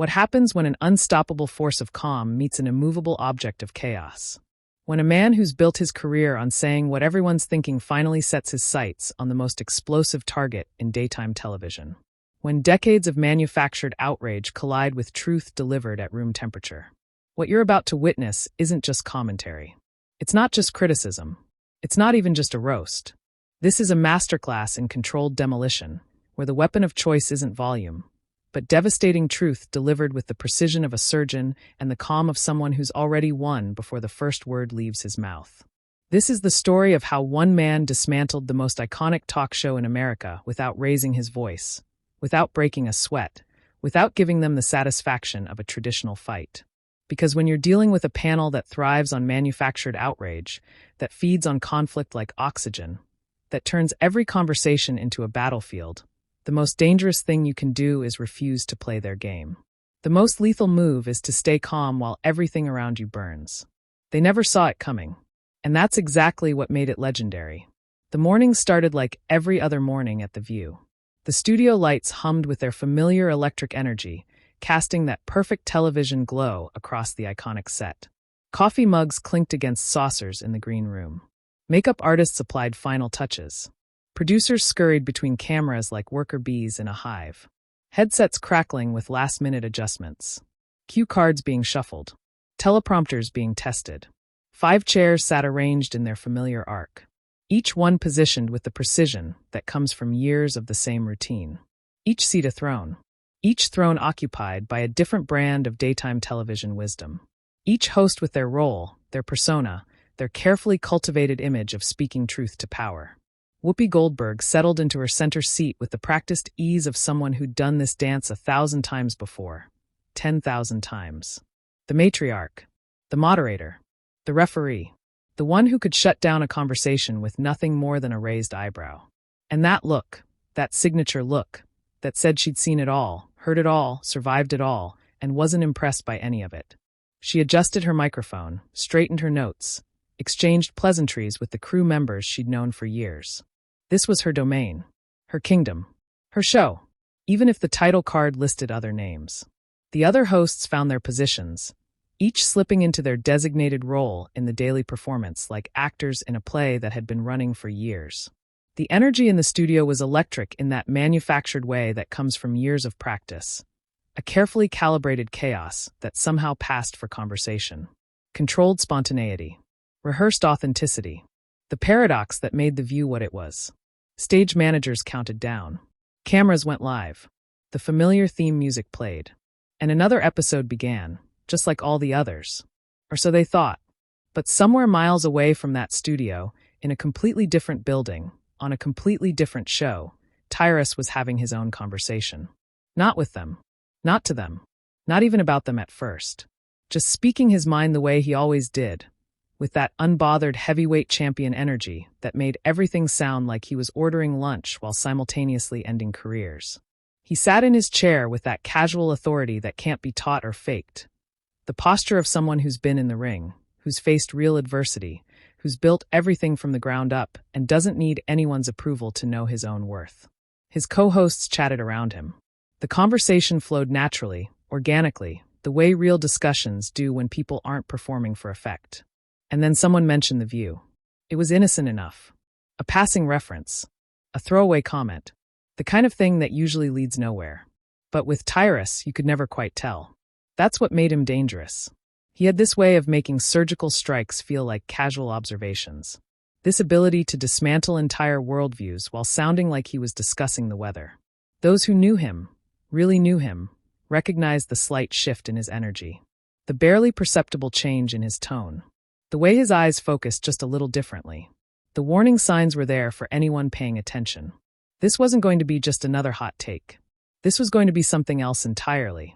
What happens when an unstoppable force of calm meets an immovable object of chaos? When a man who's built his career on saying what everyone's thinking finally sets his sights on the most explosive target in daytime television. When decades of manufactured outrage collide with truth delivered at room temperature. What you're about to witness isn't just commentary. It's not just criticism. It's not even just a roast. This is a masterclass in controlled demolition, where the weapon of choice isn't volume, but devastating truth delivered with the precision of a surgeon and the calm of someone who's already won before the first word leaves his mouth. This is the story of how one man dismantled the most iconic talk show in America without raising his voice, without breaking a sweat, without giving them the satisfaction of a traditional fight. Because when you're dealing with a panel that thrives on manufactured outrage, that feeds on conflict like oxygen, that turns every conversation into a battlefield, the most dangerous thing you can do is refuse to play their game. The most lethal move is to stay calm while everything around you burns. They never saw it coming. And that's exactly what made it legendary. The morning started like every other morning at The View. The studio lights hummed with their familiar electric energy, casting that perfect television glow across the iconic set. Coffee mugs clinked against saucers in the green room. Makeup artists applied final touches. Producers scurried between cameras like worker bees in a hive. Headsets crackling with last-minute adjustments. Cue cards being shuffled. Teleprompters being tested. 5 chairs sat arranged in their familiar arc. Each one positioned with the precision that comes from years of the same routine. Each seat a throne. Each throne occupied by a different brand of daytime television wisdom. Each host with their role, their persona, their carefully cultivated image of speaking truth to power. Whoopi Goldberg settled into her center seat with the practiced ease of someone who'd done this dance 1,000 times before. 10,000 times. The matriarch. The moderator. The referee. The one who could shut down a conversation with nothing more than a raised eyebrow. And that look, that signature look, that said she'd seen it all, heard it all, survived it all, and wasn't impressed by any of it. She adjusted her microphone, straightened her notes, exchanged pleasantries with the crew members she'd known for years. This was her domain, her kingdom, her show, even if the title card listed other names. The other hosts found their positions, each slipping into their designated role in the daily performance like actors in a play that had been running for years. The energy in the studio was electric in that manufactured way that comes from years of practice. A carefully calibrated chaos that somehow passed for conversation. Controlled spontaneity. Rehearsed authenticity. The paradox that made The View what it was. Stage managers counted down. Cameras went live. The familiar theme music played. And another episode began, just like all the others. Or so they thought. But somewhere miles away from that studio, in a completely different building, on a completely different show, Tyrus was having his own conversation. Not with them. Not to them. Not even about them at first. Just speaking his mind the way he always did, with that unbothered heavyweight champion energy that made everything sound like he was ordering lunch while simultaneously ending careers. He sat in his chair with that casual authority that can't be taught or faked. The posture of someone who's been in the ring, who's faced real adversity, who's built everything from the ground up and doesn't need anyone's approval to know his own worth. His co-hosts chatted around him. The conversation flowed naturally, organically, the way real discussions do when people aren't performing for effect. And then someone mentioned The View. It was innocent enough. A passing reference. A throwaway comment. The kind of thing that usually leads nowhere. But with Tyrus, you could never quite tell. That's what made him dangerous. He had this way of making surgical strikes feel like casual observations. This ability to dismantle entire worldviews while sounding like he was discussing the weather. Those who knew him, really knew him, recognized the slight shift in his energy. The barely perceptible change in his tone. The way his eyes focused just a little differently. The warning signs were there for anyone paying attention. This wasn't going to be just another hot take. This was going to be something else entirely.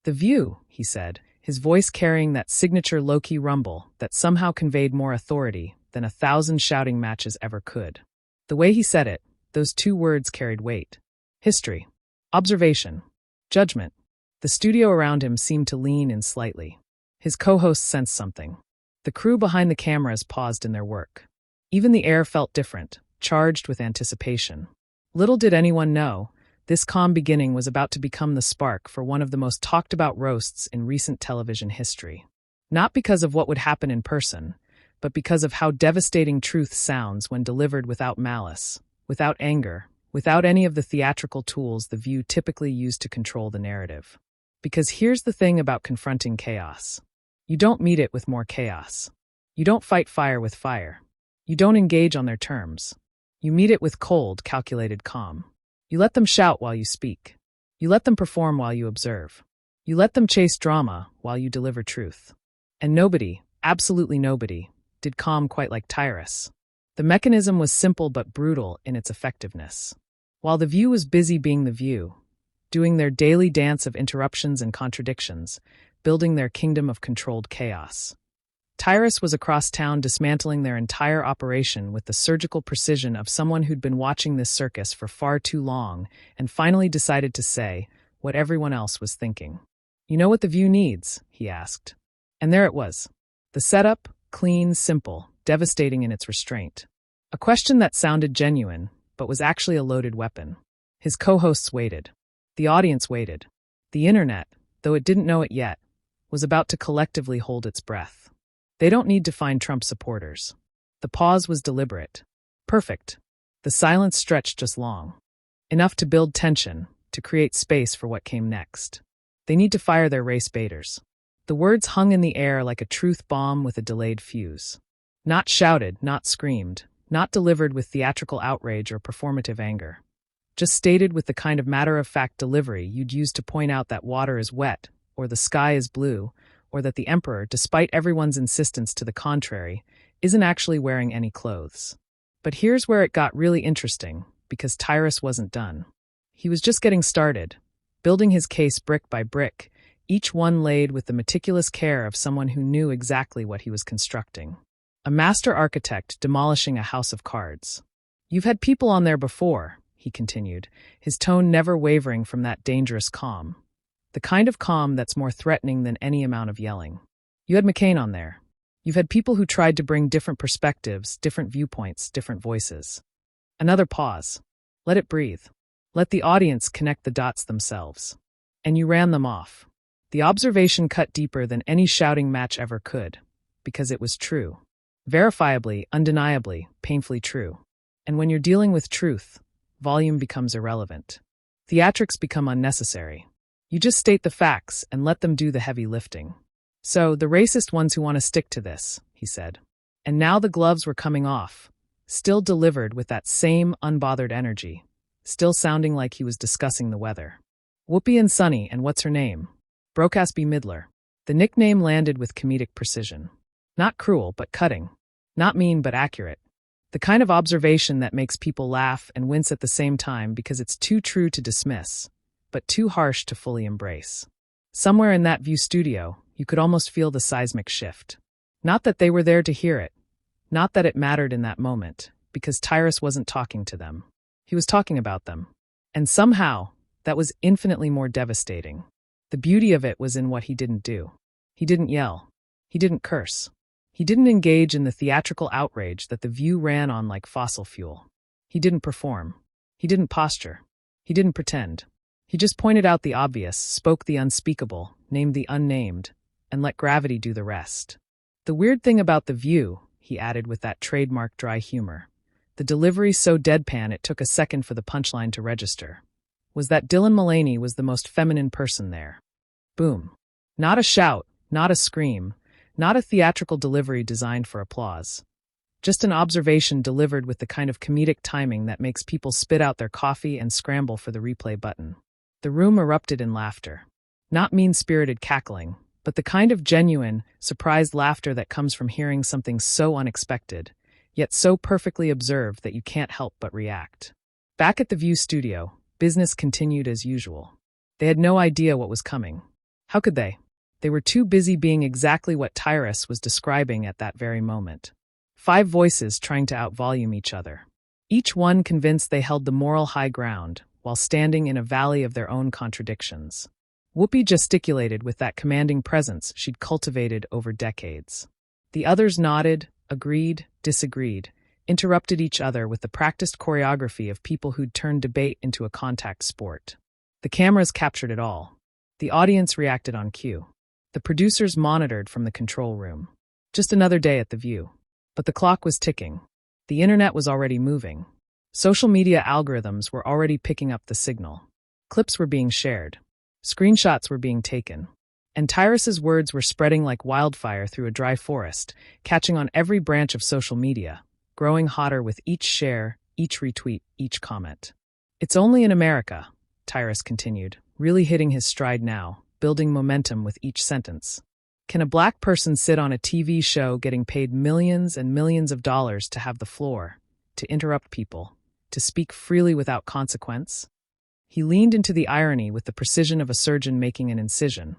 The View, he said, his voice carrying that signature low-key rumble that somehow conveyed more authority than 1,000 shouting matches ever could. The way he said it, those 2 words carried weight. History. Observation. Judgment. The studio around him seemed to lean in slightly. His co-hosts sensed something. The crew behind the cameras paused in their work. Even the air felt different, charged with anticipation. Little did anyone know, This calm beginning was about to become the spark for one of the most talked about roasts in recent television history. Not because of what would happen in person, but because of how devastating truth sounds when delivered without malice, without anger, without any of the theatrical tools The View typically used to control the narrative. Because here's the thing about confronting chaos. You don't meet it with more chaos. You don't fight fire with fire. You don't engage on their terms. You meet it with cold, calculated calm. You let them shout while you speak. You let them perform while you observe. You let them chase drama while you deliver truth. And nobody, absolutely nobody, did calm quite like Tyrus. The mechanism was simple but brutal in its effectiveness. While The View was busy being The View, doing their daily dance of interruptions and contradictions, building their kingdom of controlled chaos, Tyrus was across town dismantling their entire operation with the surgical precision of someone who'd been watching this circus for far too long and finally decided to say what everyone else was thinking. "You know what The View needs?" he asked. And there it was. The setup, clean, simple, devastating in its restraint. A question that sounded genuine, but was actually a loaded weapon. His co-hosts waited. The audience waited. The internet, though it didn't know it yet, was about to collectively hold its breath. They don't need to find Trump supporters. The pause was deliberate. Perfect. The silence stretched just long. Enough to build tension, to create space for what came next. They need to fire their race baiters. The words hung in the air like a truth bomb with a delayed fuse. Not shouted, not screamed, not delivered with theatrical outrage or performative anger. Just stated with the kind of matter-of-fact delivery you'd use to point out that water is wet, or the sky is blue, or that the emperor, despite everyone's insistence to the contrary, isn't actually wearing any clothes. But here's where it got really interesting, because Tyrus wasn't done. He was just getting started, building his case brick by brick, each one laid with the meticulous care of someone who knew exactly what he was constructing. A master architect demolishing a house of cards. "You've had people on there before," he continued, his tone never wavering from that dangerous calm. The kind of calm that's more threatening than any amount of yelling. "You had McCain on there. You've had people who tried to bring different perspectives, different viewpoints, different voices." Another pause. Let it breathe. Let the audience connect the dots themselves. And you ran them off. The observation cut deeper than any shouting match ever could, because it was true. Verifiably, undeniably, painfully true. And when you're dealing with truth, volume becomes irrelevant. Theatrics become unnecessary. You just state the facts and let them do the heavy lifting. "So, the racist ones who want to stick to this," he said. And now the gloves were coming off, still delivered with that same unbothered energy, still sounding like he was discussing the weather. "Whoopi and Sonny and what's her name? Brocasby Midler." The nickname landed with comedic precision. Not cruel, but cutting. Not mean, but accurate. The kind of observation that makes people laugh and wince at the same time because it's too true to dismiss, but too harsh to fully embrace. Somewhere in that View studio, you could almost feel the seismic shift. Not that they were there to hear it. Not that it mattered in that moment, because Tyrus wasn't talking to them. He was talking about them. And somehow, that was infinitely more devastating. The beauty of it was in what he didn't do. He didn't yell. He didn't curse. He didn't engage in the theatrical outrage that The View ran on like fossil fuel. He didn't perform. He didn't posture. He didn't pretend. He just pointed out the obvious, spoke the unspeakable, named the unnamed, and let gravity do the rest. "The weird thing about The View," he added with that trademark dry humor, the delivery so deadpan it took a second for the punchline to register, was that Dylan Mullaney was the most feminine person there. Boom. Not a shout, not a scream, not a theatrical delivery designed for applause. Just an observation delivered with the kind of comedic timing that makes people spit out their coffee and scramble for the replay button. The room erupted in laughter. Not mean-spirited cackling, but the kind of genuine, surprised laughter that comes from hearing something so unexpected, yet so perfectly observed that you can't help but react. Back at the View studio, business continued as usual. They had no idea what was coming. How could they? They were too busy being exactly what Tyrus was describing at that very moment. 5 voices trying to outvolume each other. Each one convinced they held the moral high ground, while standing in a valley of their own contradictions. Whoopi gesticulated with that commanding presence she'd cultivated over decades. The others nodded, agreed, disagreed, interrupted each other with the practiced choreography of people who'd turned debate into a contact sport. The cameras captured it all. The audience reacted on cue. The producers monitored from the control room. Just another day at The View. But the clock was ticking. The internet was already moving. Social media algorithms were already picking up the signal. Clips were being shared. Screenshots were being taken. And Tyrus's words were spreading like wildfire through a dry forest, catching on every branch of social media, growing hotter with each share, each retweet, each comment. "It's only in America," Tyrus continued, really hitting his stride now, building momentum with each sentence. "Can a black person sit on a TV show getting paid millions and millions of dollars to have the floor, to interrupt people, to speak freely without consequence?" He leaned into the irony with the precision of a surgeon making an incision.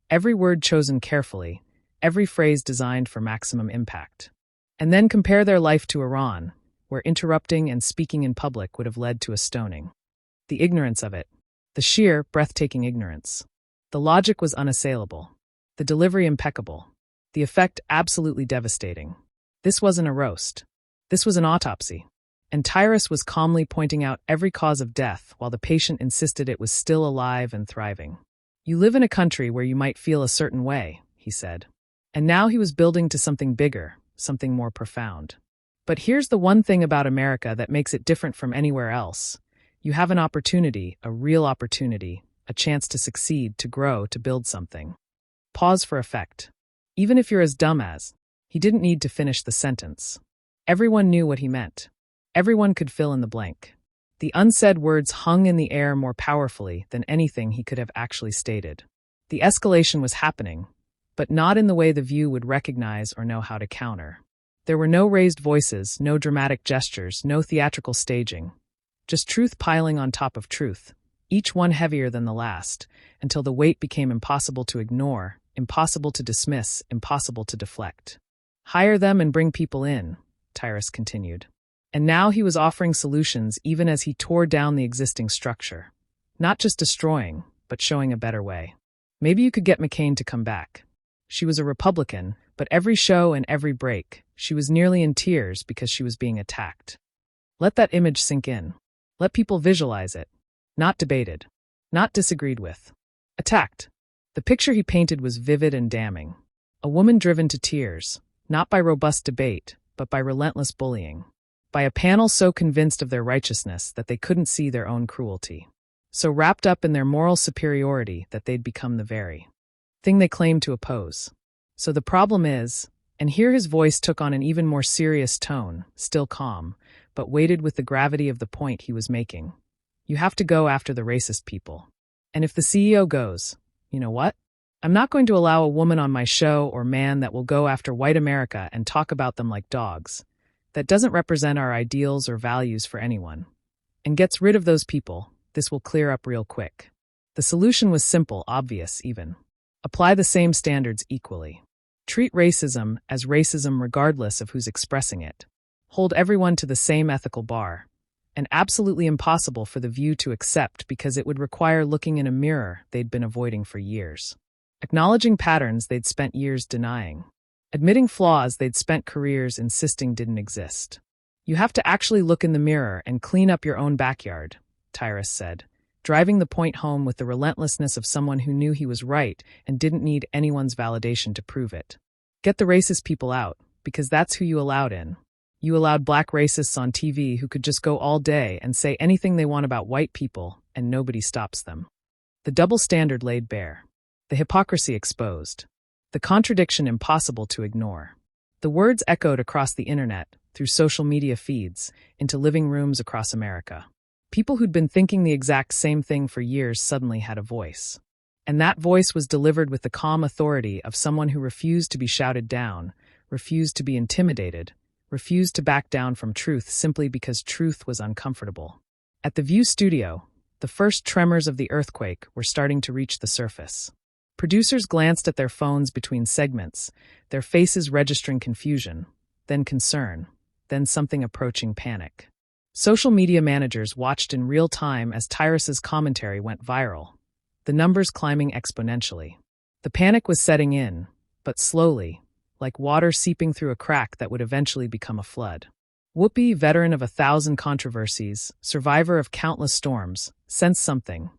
Every word chosen carefully, every phrase designed for maximum impact. And then compare their life to Iran, where interrupting and speaking in public would have led to a stoning. The ignorance of it. The sheer, breathtaking ignorance. The logic was unassailable. The delivery impeccable. The effect absolutely devastating. This wasn't a roast. This was an autopsy. And Tyrus was calmly pointing out every cause of death while the patient insisted it was still alive and thriving. "You live in a country where you might feel a certain way," he said. And now he was building to something bigger, something more profound. "But here's the one thing about America that makes it different from anywhere else. You have an opportunity, a real opportunity, a chance to succeed, to grow, to build something." Pause for effect. Even if you're as dumb as, he didn't need to finish the sentence. Everyone knew what he meant. Everyone could fill in the blank. The unsaid words hung in the air more powerfully than anything he could have actually stated. The escalation was happening, but not in the way The View would recognize or know how to counter. There were no raised voices, no dramatic gestures, no theatrical staging. Just truth piling on top of truth, each one heavier than the last, until the weight became impossible to ignore, impossible to dismiss, impossible to deflect. "Hire them and bring people in," Tyrus continued. And now he was offering solutions even as he tore down the existing structure. Not just destroying, but showing a better way. Maybe you could get McCain to come back. She was a Republican, but every show and every break, she was nearly in tears because she was being attacked. Let that image sink in. Let people visualize it. Not debated. Not disagreed with. Attacked. The picture he painted was vivid and damning. A woman driven to tears, not by robust debate, but by relentless bullying. By a panel so convinced of their righteousness that they couldn't see their own cruelty. So wrapped up in their moral superiority that they'd become the very thing they claimed to oppose. So the problem is, and here his voice took on an even more serious tone, still calm, but weighted with the gravity of the point he was making. You have to go after the racist people. And if the CEO goes, "You know what? I'm not going to allow a woman on my show or man that will go after white America and talk about them like dogs. That doesn't represent our ideals or values for anyone," and gets rid of those people, this will clear up real quick. The solution was simple, obvious even. Apply the same standards equally. Treat racism as racism regardless of who's expressing it. Hold everyone to the same ethical bar. And absolutely impossible for The View to accept because it would require looking in a mirror they'd been avoiding for years. Acknowledging patterns they'd spent years denying. Admitting flaws they'd spent careers insisting didn't exist. "You have to actually look in the mirror and clean up your own backyard," Tyrus said, driving the point home with the relentlessness of someone who knew he was right and didn't need anyone's validation to prove it. Get the racist people out, because that's who you allowed in. You allowed black racists on TV who could just go all day and say anything they want about white people, and nobody stops them. The double standard laid bare. The hypocrisy exposed. The contradiction impossible to ignore. The words echoed across the internet, through social media feeds, into living rooms across America. People who'd been thinking the exact same thing for years suddenly had a voice. And that voice was delivered with the calm authority of someone who refused to be shouted down, refused to be intimidated, refused to back down from truth simply because truth was uncomfortable. At the View studio, the first tremors of the earthquake were starting to reach the surface. Producers glanced at their phones between segments, their faces registering confusion, then concern, then something approaching panic. Social media managers watched in real time as Tyrus's commentary went viral, the numbers climbing exponentially. The panic was setting in, but slowly, like water seeping through a crack that would eventually become a flood. Whoopi, veteran of 1,000 controversies, survivor of countless storms, sensed something.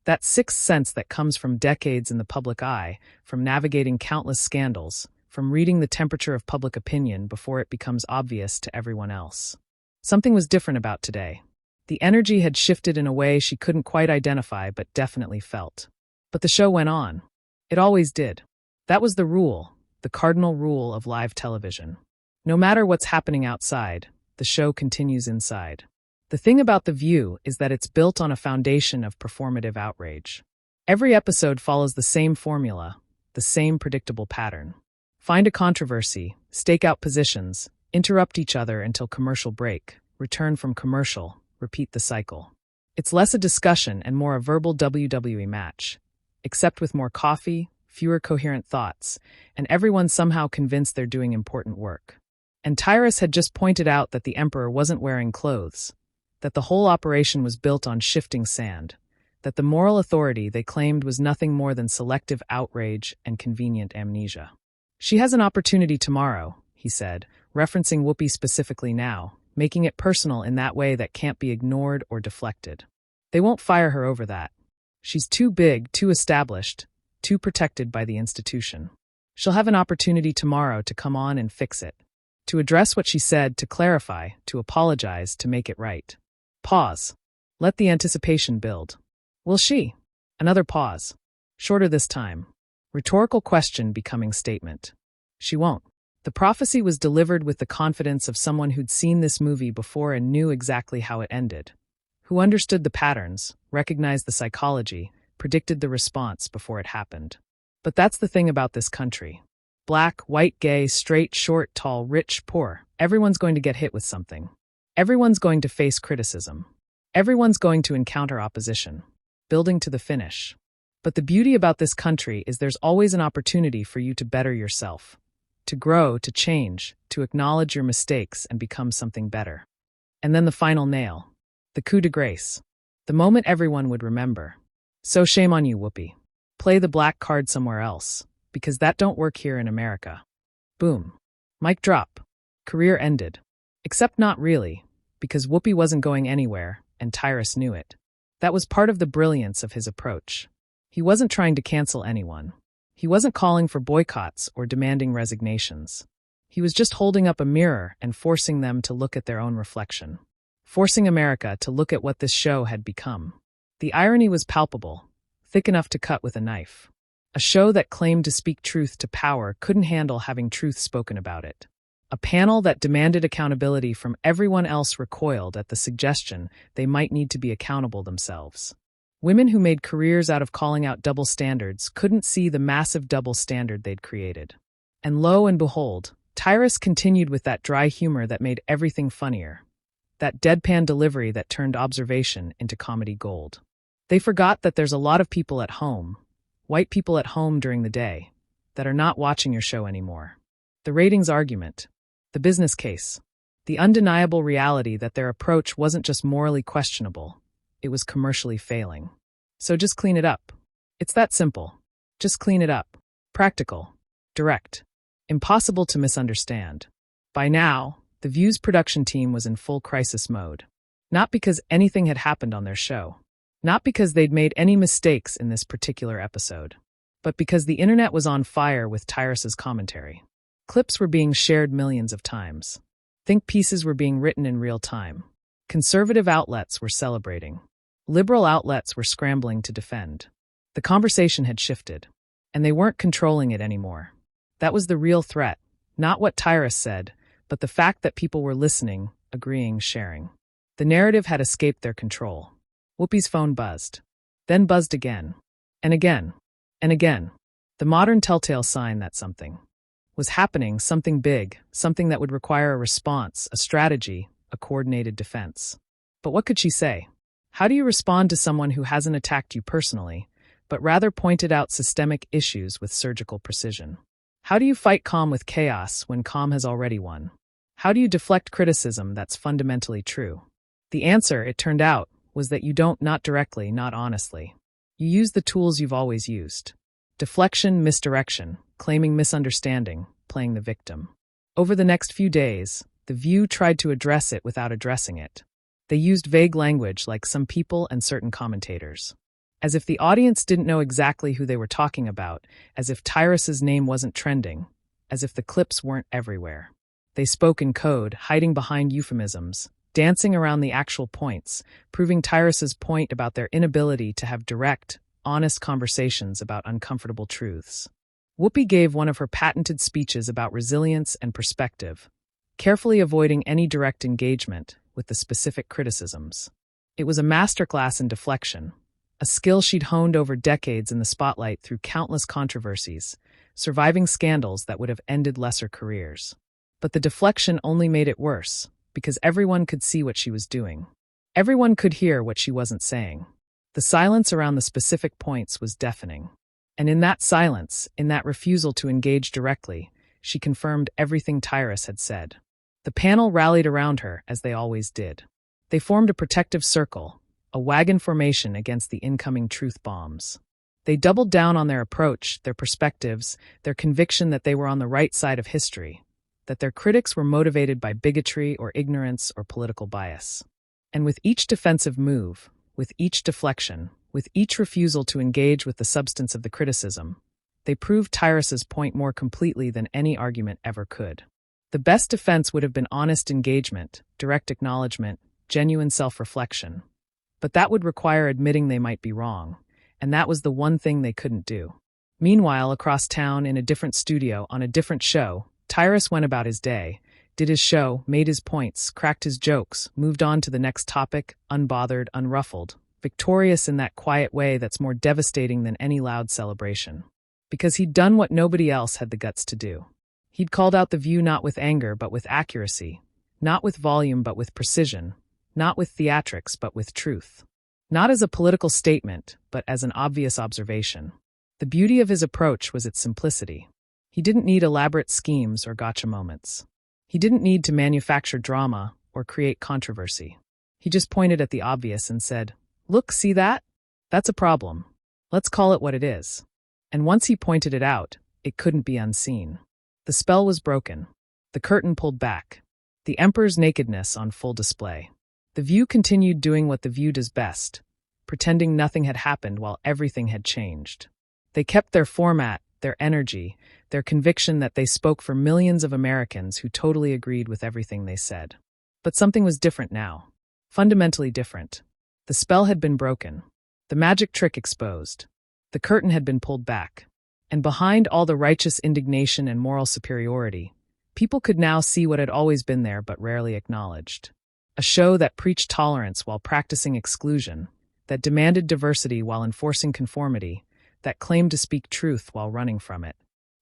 That sixth sense that comes from decades in the public eye, from navigating countless scandals, from reading the temperature of public opinion before it becomes obvious to everyone else. Something was different about today. The energy had shifted in a way she couldn't quite identify but definitely felt. But the show went on. It always did. That was the rule, the cardinal rule of live television. No matter what's happening outside, the show continues inside. The thing about The View is that it's built on a foundation of performative outrage. Every episode follows the same formula, the same predictable pattern. Find a controversy, stake out positions, interrupt each other until commercial break, return from commercial, repeat the cycle. It's less a discussion and more a verbal WWE match, except with more coffee, fewer coherent thoughts, and everyone somehow convinced they're doing important work. And Tyrus had just pointed out that the Emperor wasn't wearing clothes, that the whole operation was built on shifting sand, that the moral authority they claimed was nothing more than selective outrage and convenient amnesia. She has an opportunity tomorrow, he said, referencing Whoopi specifically now, making it personal in that way that can't be ignored or deflected. They won't fire her over that. She's too big, too established, too protected by the institution. She'll have an opportunity tomorrow to come on and fix it, to address what she said, to clarify, to apologize, to make it right. Pause. Let the anticipation build. Will she? Another pause. Shorter this time. Rhetorical question becoming statement. She won't. The prophecy was delivered with the confidence of someone who'd seen this movie before and knew exactly how it ended. Who understood the patterns, recognized the psychology, predicted the response before it happened. But that's the thing about this country. Black, white, gay, straight, short, tall, rich, poor. Everyone's going to get hit with something. Everyone's going to face criticism. Everyone's going to encounter opposition. Building to the finish. But the beauty about this country is there's always an opportunity for you to better yourself. To grow, to change, to acknowledge your mistakes and become something better. And then the final nail. The coup de grace. The moment everyone would remember. So shame on you, Whoopi. Play the black card somewhere else, because that don't work here in America. Boom. Mic drop. Career ended. Except not really, because Whoopi wasn't going anywhere, and Tyrus knew it. That was part of the brilliance of his approach. He wasn't trying to cancel anyone. He wasn't calling for boycotts or demanding resignations. He was just holding up a mirror and forcing them to look at their own reflection. Forcing America to look at what this show had become. The irony was palpable, thick enough to cut with a knife. A show that claimed to speak truth to power couldn't handle having truth spoken about it. A panel that demanded accountability from everyone else recoiled at the suggestion they might need to be accountable themselves. Women who made careers out of calling out double standards couldn't see the massive double standard they'd created. And lo and behold, Tyrus continued with that dry humor that made everything funnier. That deadpan delivery that turned observation into comedy gold. They forgot that there's a lot of people at home, white people at home during the day, that are not watching your show anymore. The ratings argument. The business case. The undeniable reality that their approach wasn't just morally questionable. It was commercially failing. So just clean it up. It's that simple. Just clean it up. Practical. Direct. Impossible to misunderstand. By now, The View's production team was in full crisis mode. Not because anything had happened on their show. Not because they'd made any mistakes in this particular episode. But because the internet was on fire with Tyrus's commentary. Clips were being shared millions of times. Think pieces were being written in real time. Conservative outlets were celebrating. Liberal outlets were scrambling to defend. The conversation had shifted, and they weren't controlling it anymore. That was the real threat, not what Tyrus said, but the fact that people were listening, agreeing, sharing. The narrative had escaped their control. Whoopi's phone buzzed. Then buzzed again. And again. And again. The modern telltale sign that something was happening, something big, something that would require a response, a strategy, a coordinated defense. But what could she say? How do you respond to someone who hasn't attacked you personally, but rather pointed out systemic issues with surgical precision? How do you fight calm with chaos when calm has already won? How do you deflect criticism that's fundamentally true? The answer, it turned out, was that you don't, not directly, not honestly. You use the tools you've always used. Deflection, misdirection, claiming misunderstanding, playing the victim. Over the next few days, The View tried to address it without addressing it. They used vague language like some people and certain commentators. As if the audience didn't know exactly who they were talking about, as if Tyrus's name wasn't trending, as if the clips weren't everywhere. They spoke in code, hiding behind euphemisms, dancing around the actual points, proving Tyrus's point about their inability to have direct, honest conversations about uncomfortable truths. Whoopi gave one of her patented speeches about resilience and perspective, carefully avoiding any direct engagement with the specific criticisms. It was a masterclass in deflection, a skill she'd honed over decades in the spotlight through countless controversies, surviving scandals that would have ended lesser careers. But the deflection only made it worse, because everyone could see what she was doing. Everyone could hear what she wasn't saying. The silence around the specific points was deafening. And in that silence, in that refusal to engage directly, she confirmed everything Tyrus had said. The panel rallied around her, as they always did. They formed a protective circle, a wagon formation against the incoming truth bombs. They doubled down on their approach, their perspectives, their conviction that they were on the right side of history, that their critics were motivated by bigotry or ignorance or political bias. And with each defensive move, with each deflection, with each refusal to engage with the substance of the criticism, they proved Tyrus's point more completely than any argument ever could. The best defense would have been honest engagement, direct acknowledgement, genuine self-reflection. But that would require admitting they might be wrong, and that was the one thing they couldn't do. Meanwhile, across town, in a different studio, on a different show, Tyrus went about his day, did his show, made his points, cracked his jokes, moved on to the next topic, unbothered, unruffled, victorious in that quiet way that's more devastating than any loud celebration. Because he'd done what nobody else had the guts to do. He'd called out the View not with anger but with accuracy, not with volume but with precision, not with theatrics but with truth. Not as a political statement, but as an obvious observation. The beauty of his approach was its simplicity. He didn't need elaborate schemes or gotcha moments. He didn't need to manufacture drama or create controversy. He just pointed at the obvious and said, "Look, see that? That's a problem. Let's call it what it is." And once he pointed it out, it couldn't be unseen. The spell was broken. The curtain pulled back. The Emperor's nakedness on full display. The View continued doing what the View does best, pretending nothing had happened while everything had changed. They kept their format, their energy, their conviction that they spoke for millions of Americans who totally agreed with everything they said. But something was different now. Fundamentally different. The spell had been broken. The magic trick exposed. The curtain had been pulled back. And behind all the righteous indignation and moral superiority, people could now see what had always been there but rarely acknowledged. A show that preached tolerance while practicing exclusion, that demanded diversity while enforcing conformity, that claimed to speak truth while running from it.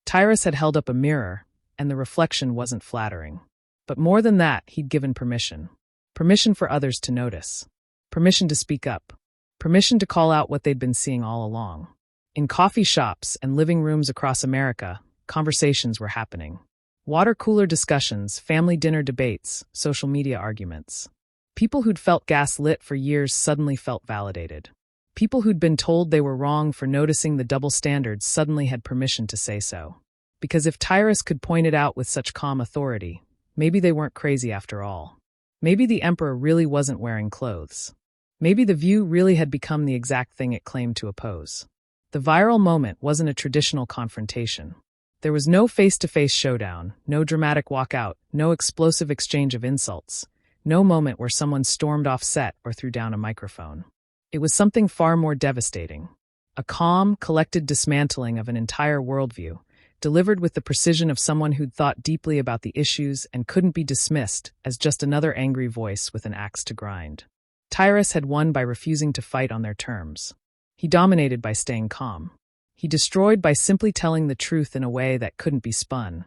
Tyrus had held up a mirror, and the reflection wasn't flattering. But more than that, he'd given permission. Permission for others to notice. Permission to speak up. Permission to call out what they'd been seeing all along. In coffee shops and living rooms across America, conversations were happening. Water cooler discussions, family dinner debates, social media arguments. People who'd felt gaslit for years suddenly felt validated. People who'd been told they were wrong for noticing the double standards suddenly had permission to say so. Because if Tyrus could point it out with such calm authority, maybe they weren't crazy after all. Maybe the Emperor really wasn't wearing clothes. Maybe the View really had become the exact thing it claimed to oppose. The viral moment wasn't a traditional confrontation. There was no face-to-face showdown, no dramatic walkout, no explosive exchange of insults, no moment where someone stormed off set or threw down a microphone. It was something far more devastating. A calm, collected dismantling of an entire worldview, delivered with the precision of someone who'd thought deeply about the issues and couldn't be dismissed as just another angry voice with an axe to grind. Tyrus had won by refusing to fight on their terms. He dominated by staying calm. He destroyed by simply telling the truth in a way that couldn't be spun,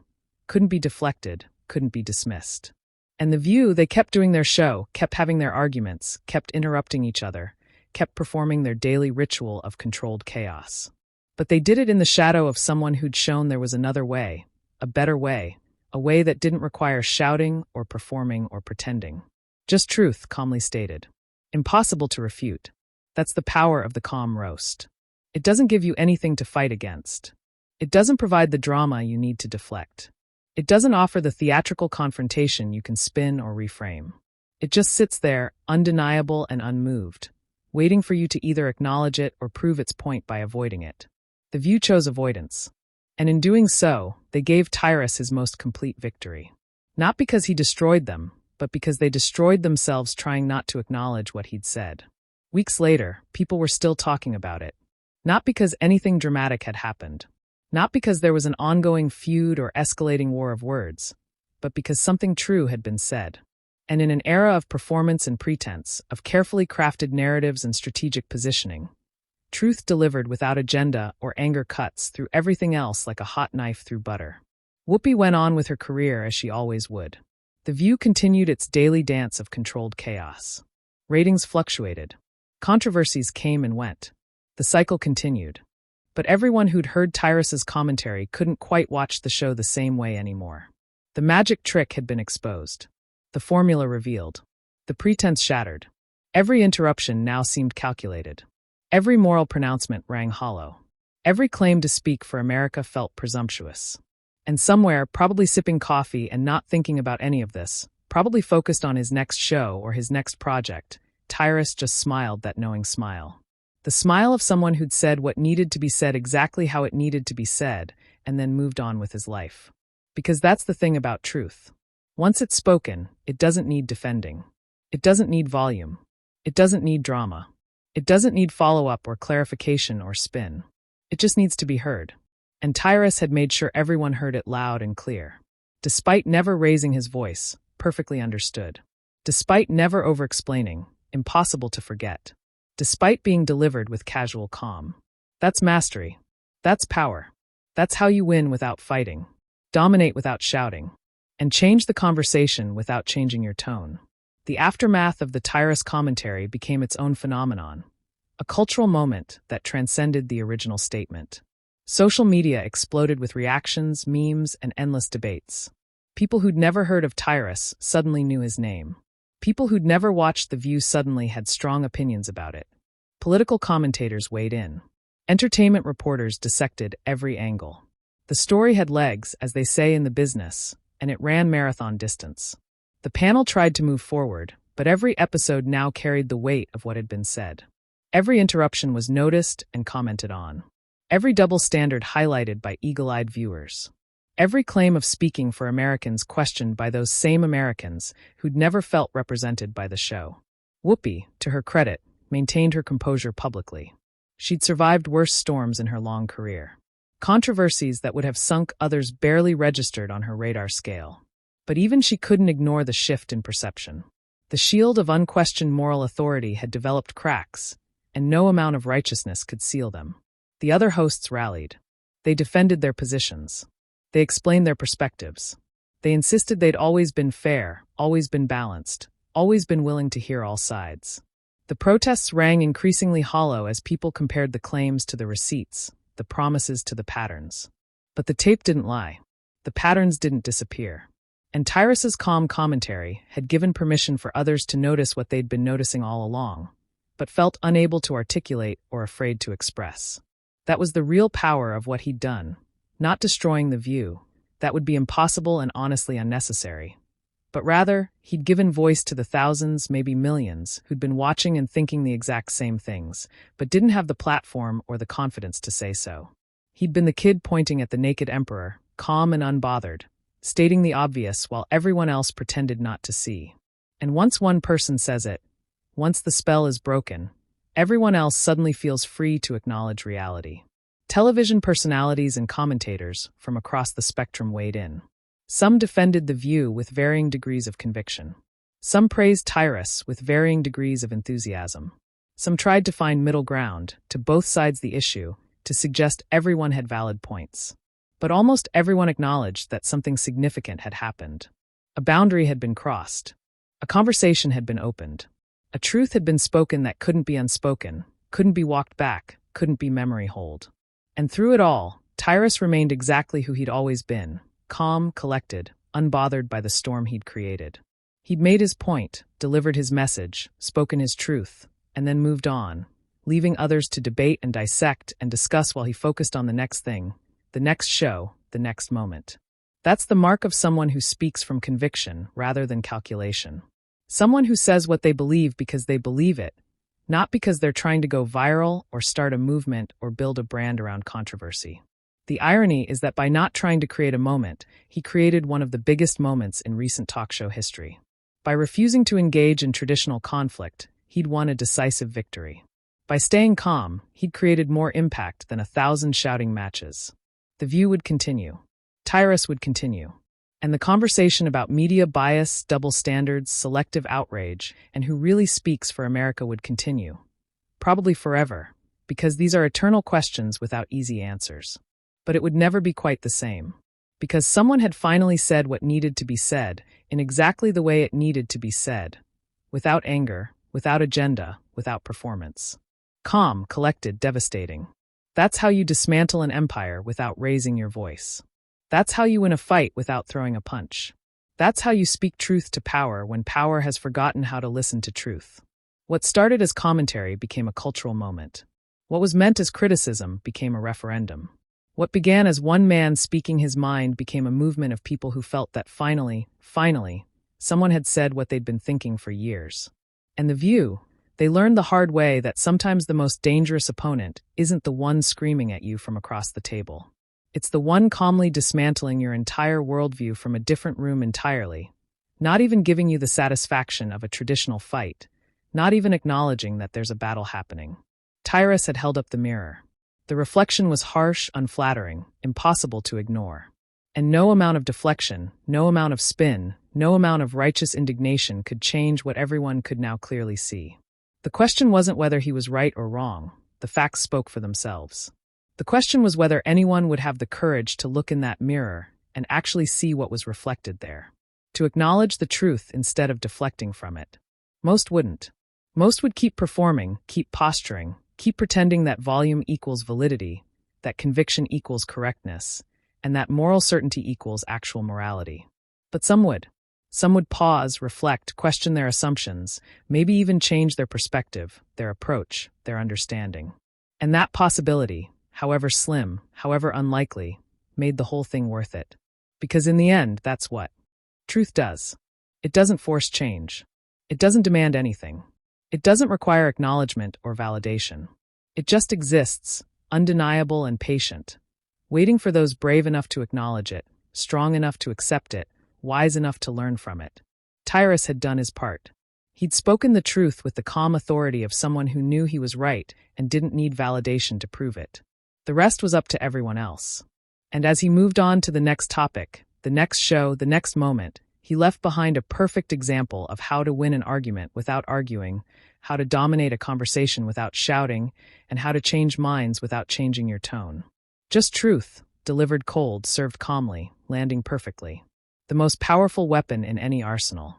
couldn't be deflected, couldn't be dismissed. And the View, they kept doing their show, kept having their arguments, kept interrupting each other, kept performing their daily ritual of controlled chaos. But they did it in the shadow of someone who'd shown there was another way, a better way, a way that didn't require shouting or performing or pretending. Just truth, calmly stated. Impossible to refute. That's the power of the calm roast. It doesn't give you anything to fight against. It doesn't provide the drama you need to deflect. It doesn't offer the theatrical confrontation you can spin or reframe. It just sits there, undeniable and unmoved, waiting for you to either acknowledge it or prove its point by avoiding it. The View chose avoidance. And in doing so, they gave Tyrus his most complete victory. Not because he destroyed them, but because they destroyed themselves trying not to acknowledge what he'd said. Weeks later, people were still talking about it. Not because anything dramatic had happened. Not because there was an ongoing feud or escalating war of words, but because something true had been said. And in an era of performance and pretense, of carefully crafted narratives and strategic positioning, truth delivered without agenda or anger cuts through everything else like a hot knife through butter. Whoopi went on with her career as she always would. The View continued its daily dance of controlled chaos. Ratings fluctuated. Controversies came and went. The cycle continued. But everyone who'd heard Tyrus's commentary couldn't quite watch the show the same way anymore. The magic trick had been exposed. The formula revealed. The pretense shattered. Every interruption now seemed calculated. Every moral pronouncement rang hollow. Every claim to speak for America felt presumptuous. And somewhere, probably sipping coffee and not thinking about any of this, probably focused on his next show or his next project, Tyrus just smiled that knowing smile. The smile of someone who'd said what needed to be said exactly how it needed to be said, and then moved on with his life. Because that's the thing about truth. Once it's spoken, it doesn't need defending. It doesn't need volume. It doesn't need drama. It doesn't need follow-up or clarification or spin. It just needs to be heard. And Tyrus had made sure everyone heard it loud and clear. Despite never raising his voice, perfectly understood. Despite never over-explaining, impossible to forget. Despite being delivered with casual calm. That's mastery. That's power. That's how you win without fighting, dominate without shouting, and change the conversation without changing your tone. The aftermath of the Tyrus commentary became its own phenomenon, a cultural moment that transcended the original statement. Social media exploded with reactions, memes, and endless debates. People who'd never heard of Tyrus suddenly knew his name. People who'd never watched The View suddenly had strong opinions about it. Political commentators weighed in. Entertainment reporters dissected every angle. The story had legs, as they say in the business, and it ran marathon distance. The panel tried to move forward, but every episode now carried the weight of what had been said. Every interruption was noticed and commented on. Every double standard highlighted by eagle-eyed viewers. Every claim of speaking for Americans questioned by those same Americans who'd never felt represented by the show. Whoopi, to her credit, maintained her composure publicly. She'd survived worse storms in her long career. Controversies that would have sunk others barely registered on her radar scale. But even she couldn't ignore the shift in perception. The shield of unquestioned moral authority had developed cracks, and no amount of righteousness could seal them. The other hosts rallied. They defended their positions. They explained their perspectives. They insisted they'd always been fair, always been balanced, always been willing to hear all sides. The protests rang increasingly hollow as people compared the claims to the receipts, the promises to the patterns. But the tape didn't lie. The patterns didn't disappear. And Tyrus's calm commentary had given permission for others to notice what they'd been noticing all along, but felt unable to articulate or afraid to express. That was the real power of what he'd done. Not destroying The View, that would be impossible and honestly unnecessary. But rather, he'd given voice to the thousands, maybe millions, who'd been watching and thinking the exact same things, but didn't have the platform or the confidence to say so. He'd been the kid pointing at the naked emperor, calm and unbothered, stating the obvious while everyone else pretended not to see. And once one person says it, once the spell is broken, everyone else suddenly feels free to acknowledge reality. Television personalities and commentators from across the spectrum weighed in. Some defended The View with varying degrees of conviction. Some praised Tyrus with varying degrees of enthusiasm. Some tried to find middle ground, to both sides the issue, to suggest everyone had valid points. But almost everyone acknowledged that something significant had happened. A boundary had been crossed. A conversation had been opened. A truth had been spoken that couldn't be unspoken, couldn't be walked back, couldn't be memory holed. And through it all, Tyrus remained exactly who he'd always been, calm, collected, unbothered by the storm he'd created. He'd made his point, delivered his message, spoken his truth, and then moved on, leaving others to debate and dissect and discuss while he focused on the next thing, the next show, the next moment. That's the mark of someone who speaks from conviction rather than calculation. Someone who says what they believe because they believe it, not because they're trying to go viral or start a movement or build a brand around controversy. The irony is that by not trying to create a moment, he created one of the biggest moments in recent talk show history. By refusing to engage in traditional conflict, he'd won a decisive victory. By staying calm, he'd created more impact than 1,000 shouting matches. The View would continue. Tyrus would continue. And the conversation about media bias, double standards, selective outrage, and who really speaks for America would continue. Probably forever, because these are eternal questions without easy answers. But it would never be quite the same. Because someone had finally said what needed to be said, in exactly the way it needed to be said. Without anger, without agenda, without performance. Calm, collected, devastating. That's how you dismantle an empire without raising your voice. That's how you win a fight without throwing a punch. That's how you speak truth to power when power has forgotten how to listen to truth. What started as commentary became a cultural moment. What was meant as criticism became a referendum. What began as one man speaking his mind became a movement of people who felt that finally, someone had said what they'd been thinking for years. And The View, they learned the hard way that sometimes the most dangerous opponent isn't the one screaming at you from across the table. It's the one calmly dismantling your entire worldview from a different room entirely, not even giving you the satisfaction of a traditional fight, not even acknowledging that there's a battle happening. Tyrus had held up the mirror. The reflection was harsh, unflattering, impossible to ignore. And no amount of deflection, no amount of spin, no amount of righteous indignation could change what everyone could now clearly see. The question wasn't whether he was right or wrong. The facts spoke for themselves. The question was whether anyone would have the courage to look in that mirror and actually see what was reflected there. To acknowledge the truth instead of deflecting from it. Most wouldn't. Most would keep performing, keep posturing, keep pretending that volume equals validity, that conviction equals correctness, and that moral certainty equals actual morality. But some would. Some would pause, reflect, question their assumptions, maybe even change their perspective, their approach, their understanding. And that possibility, however slim, however unlikely, made the whole thing worth it. Because in the end, that's what truth does. It doesn't force change. It doesn't demand anything. It doesn't require acknowledgement or validation. It just exists, undeniable and patient, waiting for those brave enough to acknowledge it, strong enough to accept it, wise enough to learn from it. Tyrus had done his part. He'd spoken the truth with the calm authority of someone who knew he was right and didn't need validation to prove it. The rest was up to everyone else. And as he moved on to the next topic, the next show, the next moment, he left behind a perfect example of how to win an argument without arguing, how to dominate a conversation without shouting, and how to change minds without changing your tone. Just truth, delivered cold, served calmly, landing perfectly. The most powerful weapon in any arsenal.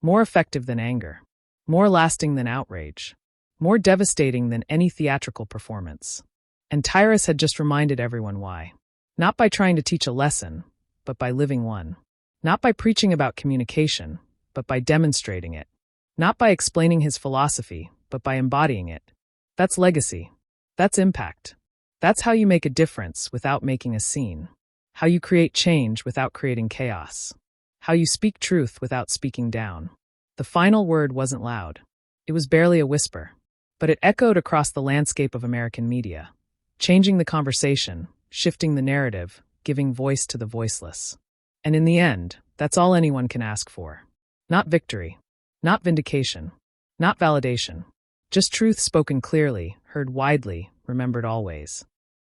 More effective than anger. More lasting than outrage. More devastating than any theatrical performance. And Tyrus had just reminded everyone why. Not by trying to teach a lesson, but by living one. Not by preaching about communication, but by demonstrating it. Not by explaining his philosophy, but by embodying it. That's legacy. That's impact. That's how you make a difference without making a scene. How you create change without creating chaos. How you speak truth without speaking down. The final word wasn't loud. It was barely a whisper. But it echoed across the landscape of American media, changing the conversation, shifting the narrative, giving voice to the voiceless. And in the end, that's all anyone can ask for. Not victory. Not vindication. Not validation. Just truth spoken clearly, heard widely, remembered always.